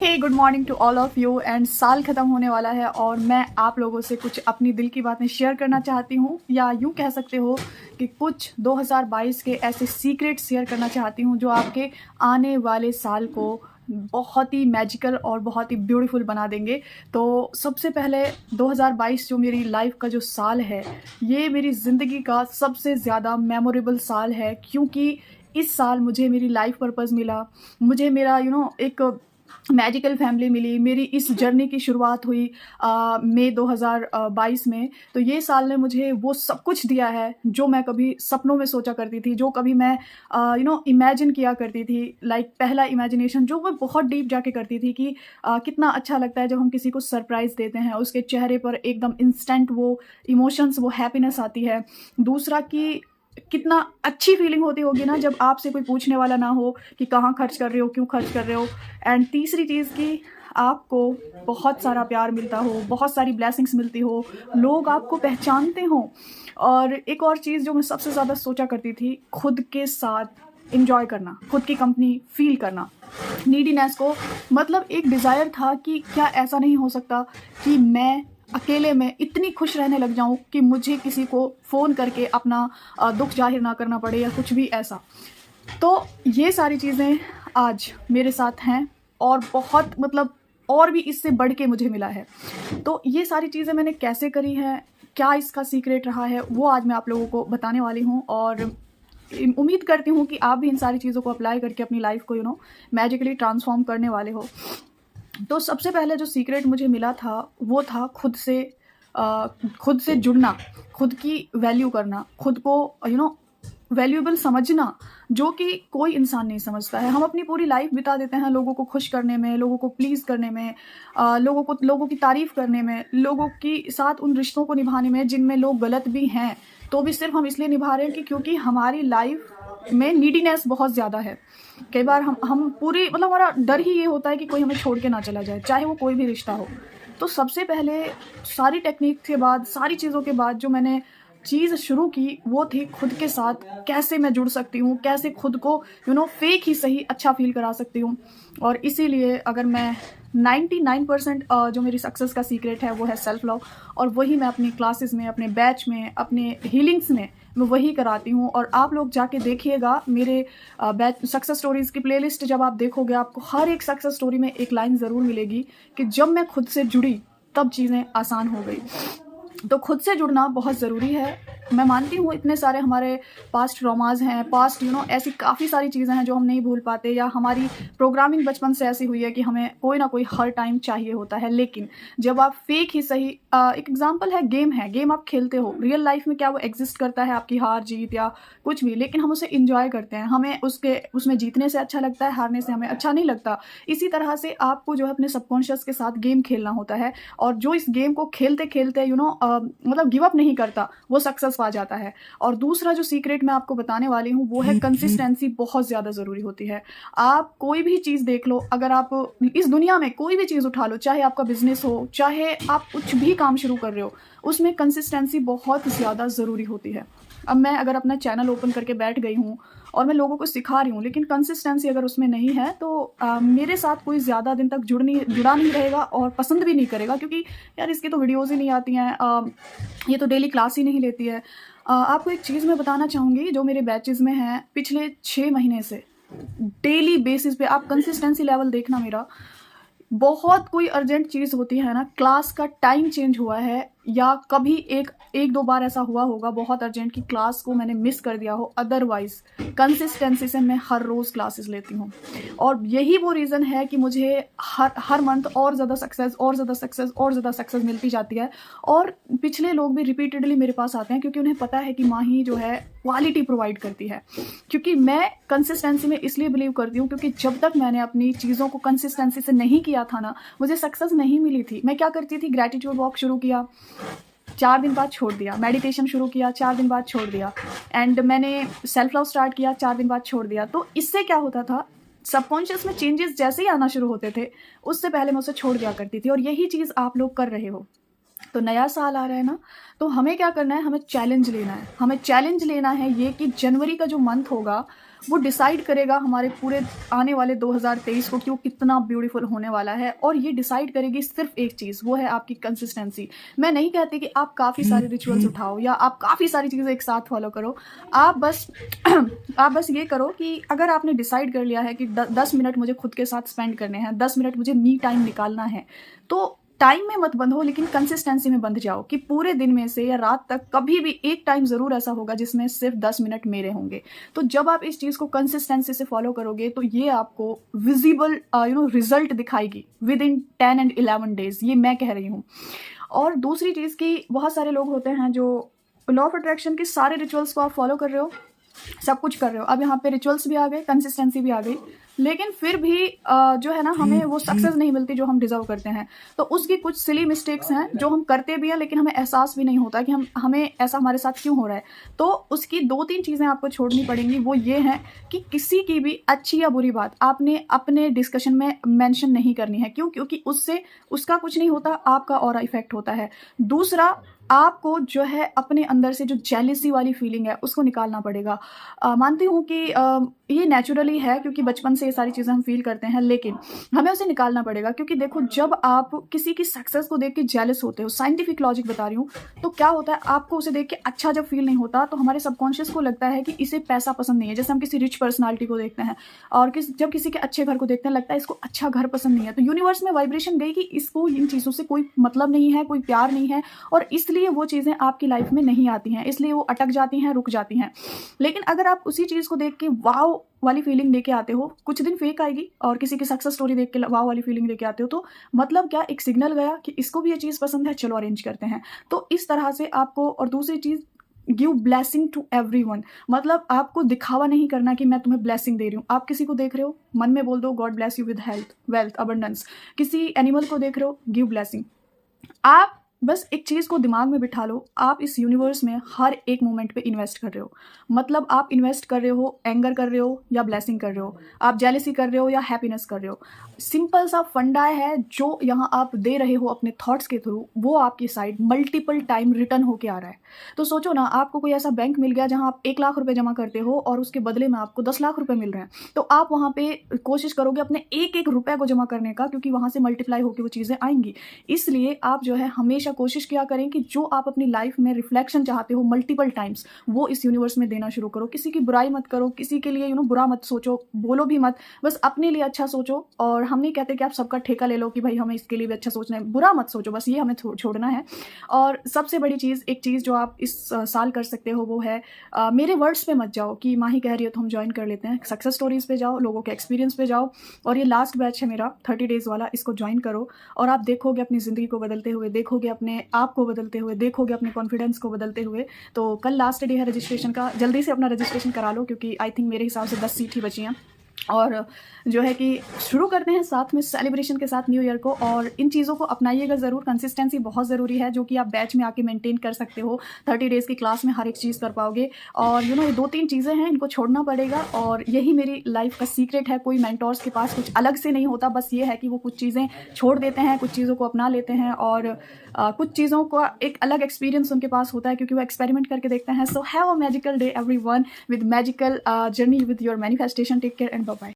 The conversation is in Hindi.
Hey good morning to all of you. And साल ख़त्म होने वाला है और मैं आप लोगों से कुछ अपनी दिल की बातें शेयर करना चाहती हूँ, या यूँ कह सकते हो कि कुछ 2022 के ऐसे सीक्रेट शेयर करना चाहती हूँ जो आपके आने वाले साल को बहुत ही मैजिकल और बहुत ही ब्यूटीफुल बना देंगे। तो सबसे पहले 2022 जो मेरी लाइफ का जो साल है, ये मेरी ज़िंदगी का सबसे ज़्यादा मेमोरेबल साल है, क्योंकि इस साल मुझे मेरी लाइफ पर्पस मिला, मुझे मेरा एक मैजिकल फैमिली मिली। मेरी इस जर्नी की शुरुआत हुई मई 2022 में। तो ये साल ने मुझे वो सब कुछ दिया है जो मैं कभी सपनों में सोचा करती थी, जो कभी मैं इमेजिन किया करती थी। लाइक पहला इमेजिनेशन जो मैं बहुत डीप जाके करती थी कि कितना अच्छा लगता है जब हम किसी को सरप्राइज़ देते हैं, उसके चेहरे पर एकदम इंस्टेंट वो इमोशंस, वो हैप्पीनेस आती है। दूसरा कि कितना अच्छी फीलिंग होती होगी ना जब आपसे कोई पूछने वाला ना हो कि कहाँ खर्च कर रहे हो, क्यों खर्च कर रहे हो। एंड तीसरी चीज़ कि आपको बहुत सारा प्यार मिलता हो, बहुत सारी ब्लेसिंग्स मिलती हो, लोग आपको पहचानते हों। और एक और चीज़ जो मैं सबसे ज़्यादा सोचा करती थी, खुद के साथ इंजॉय करना, खुद की कंपनी फील करना, नीडीनेस को, मतलब एक डिज़ायर था कि क्या ऐसा नहीं हो सकता कि मैं अकेले में इतनी खुश रहने लग जाऊं कि मुझे किसी को फ़ोन करके अपना दुख जाहिर ना करना पड़े या कुछ भी ऐसा। तो ये सारी चीज़ें आज मेरे साथ हैं और बहुत और भी इससे बढ़ के मुझे मिला है। तो ये सारी चीज़ें मैंने कैसे करी हैं, क्या इसका सीक्रेट रहा है, वो आज मैं आप लोगों को बताने वाली हूँ। और उम्मीद करती हूँ कि आप भी इन सारी चीज़ों को अप्लाई करके अपनी लाइफ को मैजिकली ट्रांसफॉर्म करने वाले हो। तो सबसे पहले जो सीक्रेट मुझे मिला था वो था खुद से जुड़ना, खुद की वैल्यू करना, खुद को वैल्यूएबल समझना, जो कि कोई इंसान नहीं समझता है। हम अपनी पूरी लाइफ बिता देते हैं लोगों को खुश करने में, लोगों को प्लीज़ करने में, लोगों की तारीफ़ करने में, लोगों की साथ उन रिश्तों को निभाने में जिनमें लोग गलत भी हैं, तो भी सिर्फ हम इसलिए निभा रहे हैं कि क्योंकि हमारी लाइफ में नीडीनेस बहुत ज़्यादा है। कई बार हम पूरी हमारा डर ही ये होता है कि कोई हमें छोड़ के ना चला जाए, चाहे वो कोई भी रिश्ता हो। तो सबसे पहले सारी टेक्निक के बाद, सारी चीज़ों के बाद जो मैंने चीज़ शुरू की वो थी खुद के साथ कैसे मैं जुड़ सकती हूँ, कैसे खुद को फेक ही सही अच्छा फ़ील करा सकती हूँ। और इसीलिए अगर मैं 99% जो मेरी सक्सेस का सीक्रेट है वो है सेल्फ लव, और वही मैं अपनी क्लासेस में, अपने बैच में, अपने हीलिंग्स में मैं वही कराती हूँ। और आप लोग जाके देखिएगा मेरे बैच सक्सेस स्टोरीज़ की प्लेलिस्ट जब आप देखोगे, आपको हर एक सक्सेस स्टोरी में एक लाइन ज़रूर मिलेगी कि जब मैं खुद से जुड़ी तब चीज़ें आसान हो गई। तो खुद से जुड़ना बहुत ज़रूरी है। मैं मानती हूँ इतने सारे हमारे पास्ट ट्रॉमास हैं, पास्ट ऐसी काफ़ी सारी चीज़ें हैं जो हम नहीं भूल पाते, या हमारी प्रोग्रामिंग बचपन से ऐसी हुई है कि हमें कोई ना कोई हर टाइम चाहिए होता है। लेकिन जब आप फेक ही सही, एक एग्जांपल है, गेम आप खेलते हो, रियल लाइफ में क्या वो एग्जिस्ट करता है, आपकी हार जीत या कुछ भी, लेकिन हम उसे इंजॉय करते हैं। हमें उसमें जीतने से अच्छा लगता है, हारने से हमें अच्छा नहीं लगता। इसी तरह से आपको अपने सबकॉन्शियस के साथ गेम खेलना होता है, और जो इस गेम को खेलते खेलते गिव अप नहीं करता, वो सक्सेस पा जाता है। और दूसरा जो सीक्रेट मैं आपको बताने वाली हूँ वो है कंसिस्टेंसी, बहुत ज़्यादा ज़रूरी होती है। आप कोई भी चीज़ देख लो, अगर आप इस दुनिया में कोई भी चीज़ उठा लो, चाहे आपका बिजनेस हो, चाहे आप कुछ भी काम शुरू कर रहे हो, उसमें कंसिस्टेंसी बहुत ज़्यादा ज़रूरी होती है। अब मैं अगर अपना चैनल ओपन करके बैठ गई हूँ और मैं लोगों को सिखा रही हूँ, लेकिन कंसिस्टेंसी अगर उसमें नहीं है तो मेरे साथ कोई ज़्यादा दिन तक जुड़ा नहीं रहेगा और पसंद भी नहीं करेगा, क्योंकि यार इसकी तो वीडियोज़ ही नहीं आती हैं, ये तो डेली क्लास ही नहीं लेती है। आपको एक चीज़ मैं बताना चाहूँगी, जो मेरे बैचेज़ में हैं पिछले 6 महीने से डेली बेसिस पे आप कंसिस्टेंसी लेवल देखना मेरा। बहुत कोई अर्जेंट चीज़ होती है ना, क्लास का टाइम चेंज हुआ है, या कभी एक दो बार ऐसा हुआ होगा बहुत अर्जेंट कि क्लास को मैंने मिस कर दिया हो, अदरवाइज कंसिस्टेंसी से मैं हर रोज़ क्लासेस लेती हूँ। और यही वो रीज़न है कि मुझे हर मंथ और ज़्यादा सक्सेस मिलती जाती है। और पिछले लोग भी रिपीटेडली मेरे पास आते हैं, क्योंकि उन्हें पता है कि माही जो है क्वालिटी प्रोवाइड करती है। क्योंकि मैं कंसिस्टेंसी में इसलिए बिलीव करती हूँ क्योंकि जब तक मैंने अपनी चीज़ों को कंसिस्टेंसी से नहीं किया था ना, मुझे सक्सेस नहीं मिली थी। मैं क्या करती थी, ग्रैटिट्यूड वॉक शुरू किया, 4 दिन बाद छोड़ दिया, मेडिटेशन शुरू किया, 4 दिन बाद छोड़ दिया, एंड मैंने सेल्फ लव स्टार्ट किया, 4 दिन बाद छोड़ दिया। तो इससे क्या होता था, सबकॉन्शियस में चेंजेस जैसे ही आना शुरू होते थे, उससे पहले मैं उसे छोड़ दिया करती थी। और यही चीज़ आप लोग कर रहे हो। तो नया साल आ रहा है ना, तो हमें क्या करना है, हमें चैलेंज लेना है। हमें चैलेंज लेना है ये कि जनवरी का जो मंथ होगा वो डिसाइड करेगा हमारे पूरे आने वाले 2023 को कि वो कितना ब्यूटीफुल होने वाला है। और ये डिसाइड करेगी सिर्फ एक चीज़, वो है आपकी कंसिस्टेंसी। मैं नहीं कहती कि आप काफ़ी सारे रिचुअल्स उठाओ या आप काफ़ी सारी चीज़ें एक साथ फॉलो करो। आप बस आप बस ये करो कि अगर आपने डिसाइड कर लिया है कि 10 मिनट मुझे खुद के साथ स्पेंड करने हैं, 10 मिनट मुझे मी टाइम निकालना है, तो टाइम में मत बंधो लेकिन कंसिस्टेंसी में बंध जाओ कि पूरे दिन में से या रात तक कभी भी एक टाइम ज़रूर ऐसा होगा जिसमें सिर्फ 10 मिनट मेरे होंगे। तो जब आप इस चीज़ को कंसिस्टेंसी से फॉलो करोगे तो ये आपको विजिबल रिजल्ट दिखाएगी विद इन 10 and 11 days, ये मैं कह रही हूँ। और दूसरी चीज़ कि बहुत सारे लोग होते हैं जो लॉ ऑफ अट्रैक्शन के सारे रिचुअल्स को आप फॉलो कर रहे हो, सब कुछ कर रहे हो, अब यहाँ पे रिचुअल्स भी आ गए, कंसिस्टेंसी भी आ गई, लेकिन फिर भी जो है ना हमें वो सक्सेस नहीं मिलती जो हम डिजर्व करते हैं। तो उसकी कुछ सिली मिस्टेक्स हैं जो हम करते भी हैं लेकिन हमें एहसास भी नहीं होता कि हमें ऐसा हमारे साथ क्यों हो रहा है। तो उसकी 2-3 चीज़ें आपको छोड़नी पड़ेंगी। वो ये हैं कि किसी की भी अच्छी या बुरी बात आपने अपने डिस्कशन में मेंशन नहीं करनी है। क्यों? क्योंकि उससे उसका कुछ नहीं होता, आपका और इफेक्ट होता है। दूसरा, आपको जो है अपने अंदर से जो जेलिसी वाली फीलिंग है उसको निकालना पड़ेगा। मानती हूँ कि ये नेचुरली है क्योंकि बचपन से ये सारी चीज़ें हम फील करते हैं, लेकिन हमें उसे निकालना पड़ेगा। क्योंकि देखो, जब आप किसी की सक्सेस को देख के जेलस होते हो, साइंटिफिक लॉजिक बता रही हूँ, तो क्या होता है, आपको उसे देख के अच्छा जब फील नहीं होता तो हमारे सबकॉन्शियस को लगता है कि इसे पैसा पसंद नहीं है। जैसे हम किसी रिच पर्सनालिटी को देखते हैं और जब किसी के अच्छे घर को देखते हैं लगता है इसको अच्छा घर पसंद नहीं है, तो यूनिवर्स में वाइब्रेशन गई कि इसको इन चीज़ों से कोई मतलब नहीं है, कोई प्यार नहीं है, और इसलिए वो चीज़ें आपकी लाइफ में नहीं आती हैं, इसलिए वो अटक जाती हैं, रुक जाती हैं। लेकिन अगर आप उसी चीज़ को देख के वाव वाली फीलिंग लेके आते हो, कुछ दिन फेक आएगी, और किसी की सक्सेस स्टोरी देख के वाव वाली फीलिंग लेके आते हो, तो मतलब क्या, एक सिग्नल गया कि इसको भी ये चीज़ पसंद है, चलो अरेंज करते हैं। तो इस तरह से आपको, और दूसरी चीज़, गिव ब्लेसिंग टू एवरीवन। मतलब आपको दिखावा नहीं करना कि मैं तुम्हें ब्लेसिंग दे रही हूँ। आप किसी को देख रहे हो, मन में बोल दो God bless you with health, wealth, abundance. किसी एनिमल को देख रहे हो, गिव ब्लेसिंग। आप बस एक चीज़ को दिमाग में बिठा लो, आप इस यूनिवर्स में हर एक मोमेंट पे इन्वेस्ट कर रहे हो। मतलब आप इन्वेस्ट कर रहे हो, एंगर कर रहे हो या ब्लेसिंग कर रहे हो, आप जेलसी कर रहे हो या हैप्पीनेस कर रहे हो। सिंपल सा फंडा है जो यहाँ आप दे रहे हो अपने थॉट्स के थ्रू, वो आपकी साइड मल्टीपल टाइम रिटर्न होके आ रहा है। तो सोचो ना, आपको कोई ऐसा बैंक मिल गया जहाँ आप 1 लाख रुपए जमा करते हो और उसके बदले में आपको 10 लाख रुपए मिल रहे हैं, तो आप वहाँ पे कोशिश करोगे अपने एक एक रुपए को जमा करने का, क्योंकि वहाँ से मल्टीप्लाई होकर वो चीज़ें आएंगी। इसलिए आप जो है हमेशा कोशिश किया करें कि जो आप अपनी लाइफ में रिफ्लेक्शन चाहते हो मल्टीपल टाइम्स, वो इस यूनिवर्स में देना शुरू करो। किसी की बुराई मत करो, किसी के लिए बुरा मत सोचो, बोलो भी मत, बस अपने लिए अच्छा सोचो। और हम नहीं कहते कि आप सबका ठेका ले लो कि भाई हमें इसके लिए भी अच्छा सोचना है, बुरा मत सोचो, बस ये हमें छोड़ना है। और सबसे बड़ी चीज़, एक चीज़ जो आप इस साल कर सकते हो वो है, मेरे वर्ड्स पे मत जाओ कि माही कह रही है तो हम ज्वाइन कर लेते हैं। सक्सेस स्टोरीज पे जाओ, लोगों के एक्सपीरियंस पे जाओ, और ये लास्ट बैच है मेरा 30 डेज वाला, इसको ज्वाइन करो। और आप देखोगे अपनी ज़िंदगी को बदलते हुए, देखोगे अपने आप को बदलते हुए, देखोगे अपने कॉन्फिडेंस को बदलते हुए। तो कल लास्ट डे है रजिस्ट्रेशन का, जल्दी से अपना रजिस्ट्रेशन करा लो, क्योंकि आई थिंक मेरे हिसाब से 10 सीट ही बची हैं। और जो है कि शुरू करते हैं साथ में सेलिब्रेशन के साथ न्यू ईयर को। और इन चीज़ों को अपनाइएगा ज़रूर, कंसिस्टेंसी बहुत ज़रूरी है, जो कि आप बैच में आके मेंटेन कर सकते हो। 30 डेज़ की क्लास में हर एक चीज़ कर पाओगे। और ये 2-3 चीज़ें हैं, इनको छोड़ना पड़ेगा, और यही मेरी लाइफ का सीक्रेट है। कोई मेंटोर्स के पास कुछ अलग से नहीं होता, बस ये है कि वो कुछ चीज़ें छोड़ देते हैं, कुछ चीज़ों को अपना लेते हैं, और कुछ चीज़ों का एक अलग एक्सपीरियंस उनके पास होता है क्योंकि वो एक्सपेरिमेंट करके देखते हैं। So have a magical day everyone with magical journey with your manifestation. Take care and bye.